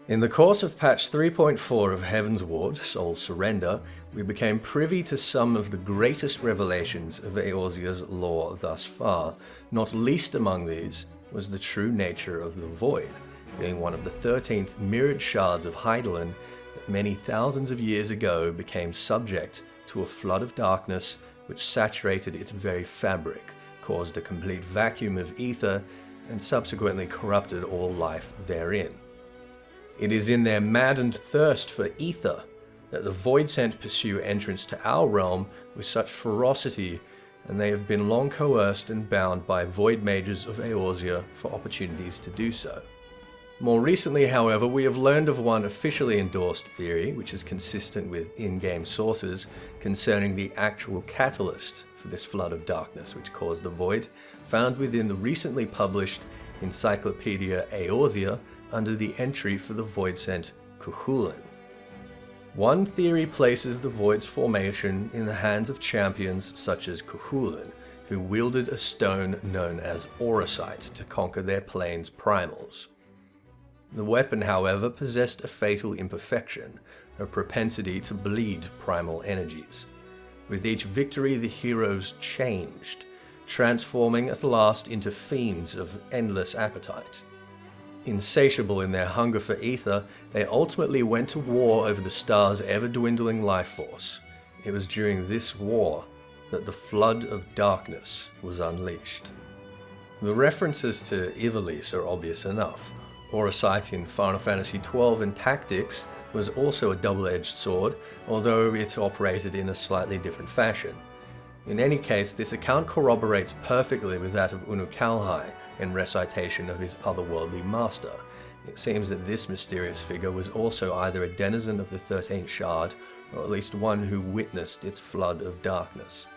In the course of patch 3.4 of Heaven's Ward, Soul Surrender, we became privy to some of the greatest revelations of Eorzea's lore thus far. Not least among these was the true nature of the Void, being one of the 13th mirrored shards of Hydaelyn that many thousands of years ago became subject to a flood of darkness which saturated its very fabric, caused a complete vacuum of ether, and subsequently corrupted all life therein. It is in their maddened thirst for ether that the Voidsent pursue entrance to our realm with such ferocity, and they have been long coerced and bound by Void Mages of Eorzea for opportunities to do so. More recently, however, we have learned of one officially endorsed theory, which is consistent with in-game sources, concerning the actual catalyst for this flood of darkness which caused the Void, found within the recently published Encyclopedia Eorzea under the entry for the Voidsent Cthulhu. One theory places the Void's formation in the hands of champions such as Cthulhu, who wielded a stone known as Auracite to conquer their plane's primals. The weapon, however, possessed a fatal imperfection, a propensity to bleed primal energies. With each victory, the heroes changed, transforming at last into fiends of endless appetite. Insatiable in their hunger for ether, they ultimately went to war over the star's ever-dwindling life force. It was during this war that the flood of darkness was unleashed. The references to Ivalice are obvious enough. Auracite in Final Fantasy XII and Tactics was also a double-edged sword, although it operated in a slightly different fashion. In any case, this account corroborates perfectly with that of Unukalhai in recitation of his otherworldly master. It seems that this mysterious figure was also either a denizen of the 13th Shard, or at least one who witnessed its flood of darkness.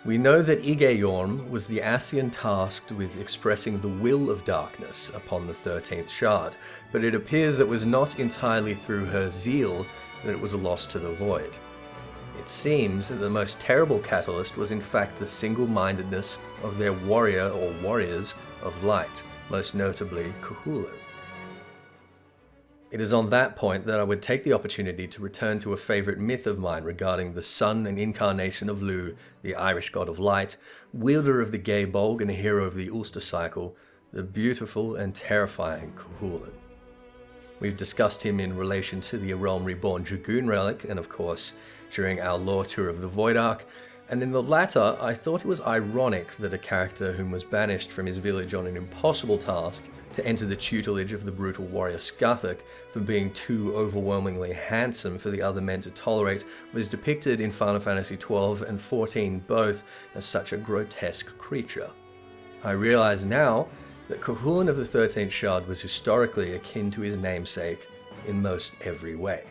We know that Igeyorm was the Ascian tasked with expressing the will of darkness upon the 13th Shard, but it appears that it was not entirely through her zeal that it was lost to the Void. It seems that the most terrible catalyst was in fact the single-mindedness of their warrior or warriors of light, most notably Cthulhu. It is on that point that I would take the opportunity to return to a favourite myth of mine regarding the son and incarnation of Lu, the Irish god of light, wielder of the Gay Bolg and hero of the Ulster cycle, the beautiful and terrifying Cthulhu. We've discussed him in relation to the A Realm Reborn Dragoon relic, and of course during our lore tour of the Void Ark, and in the latter I thought it was ironic that a character whom was banished from his village on an impossible task to enter the tutelage of the brutal warrior Skathic for being too overwhelmingly handsome for the other men to tolerate was depicted in Final Fantasy XII and XIV both as such a grotesque creature. I realize now that Cthulhu of the 13th Shard was historically akin to his namesake in most every way.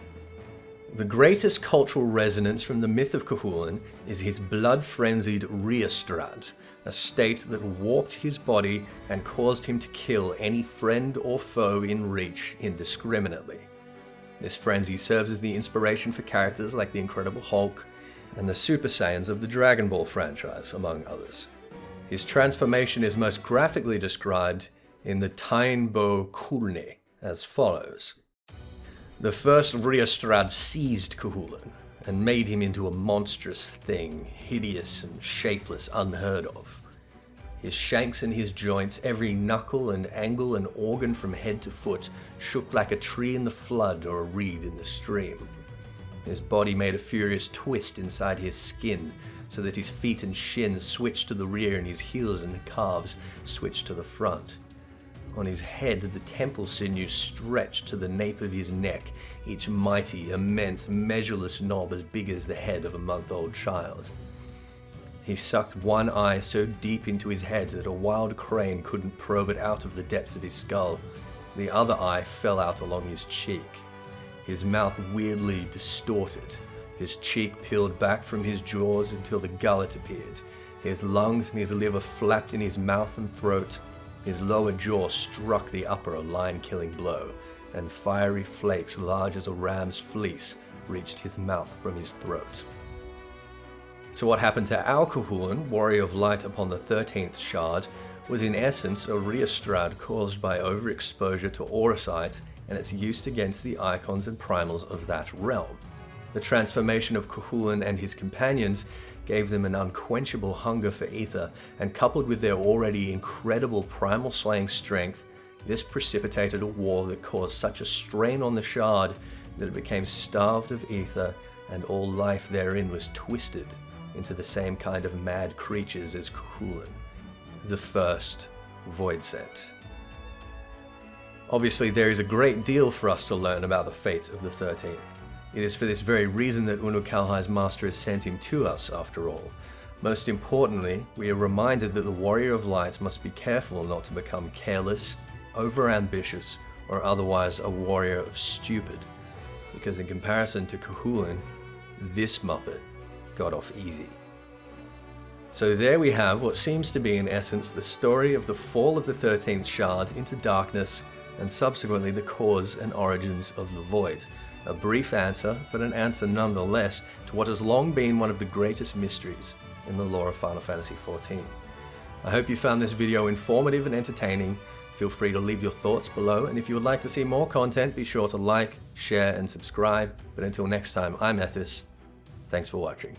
The greatest cultural resonance from the myth of Cthulhu is his blood-frenzied Rheostrad, a state that warped his body and caused him to kill any friend or foe in reach indiscriminately. This frenzy serves as the inspiration for characters like the Incredible Hulk and the Super Saiyans of the Dragon Ball franchise, among others. His transformation is most graphically described in the Tainbo Kulne as follows. The first Rheostrad seized Cthulhu and made him into a monstrous thing, hideous and shapeless, unheard of. His shanks and his joints, every knuckle and angle and organ from head to foot, shook like a tree in the flood or a reed in the stream. His body made a furious twist inside his skin, so that his feet and shins switched to the rear and his heels and calves switched to the front. On his head, the temple sinews stretched to the nape of his neck, each mighty, immense, measureless knob as big as the head of a month-old child. He sucked one eye so deep into his head that a wild crane couldn't probe it out of the depths of his skull. The other eye fell out along his cheek. His mouth weirdly distorted. His cheek peeled back from his jaws until the gullet appeared. His lungs and his liver flapped in his mouth and throat. His lower jaw struck the upper a line-killing blow, and fiery flakes large as a ram's fleece reached his mouth from his throat. So what happened to our Cthulhu, warrior of light upon the 13th Shard, was in essence a Rheostrad caused by overexposure to Auracite and its use against the icons and primals of that realm. The transformation of Cuchulainn and his companions gave them an unquenchable hunger for ether, and coupled with their already incredible primal slaying strength, this precipitated a war that caused such a strain on the Shard that it became starved of ether, and all life therein was twisted into the same kind of mad creatures as Cuchulainn. The first Voidset. Obviously, there is a great deal for us to learn about the fate of the 13th. It is for this very reason that Uruk-halai's master has sent him to us, after all. Most importantly, we are reminded that the Warrior of Light must be careful not to become careless, overambitious, or otherwise a warrior of stupid, because in comparison to Cuchulainn, this Muppet got off easy. So there we have what seems to be in essence the story of the fall of the 13th Shard into darkness, and subsequently the cause and origins of the Void. A brief answer, but an answer nonetheless to what has long been one of the greatest mysteries in the lore of Final Fantasy XIV. I hope you found this video informative and entertaining. Feel free to leave your thoughts below, and if you would like to see more content, be sure to like, share, and subscribe. But until next time, I'm Ethys. Thanks for watching.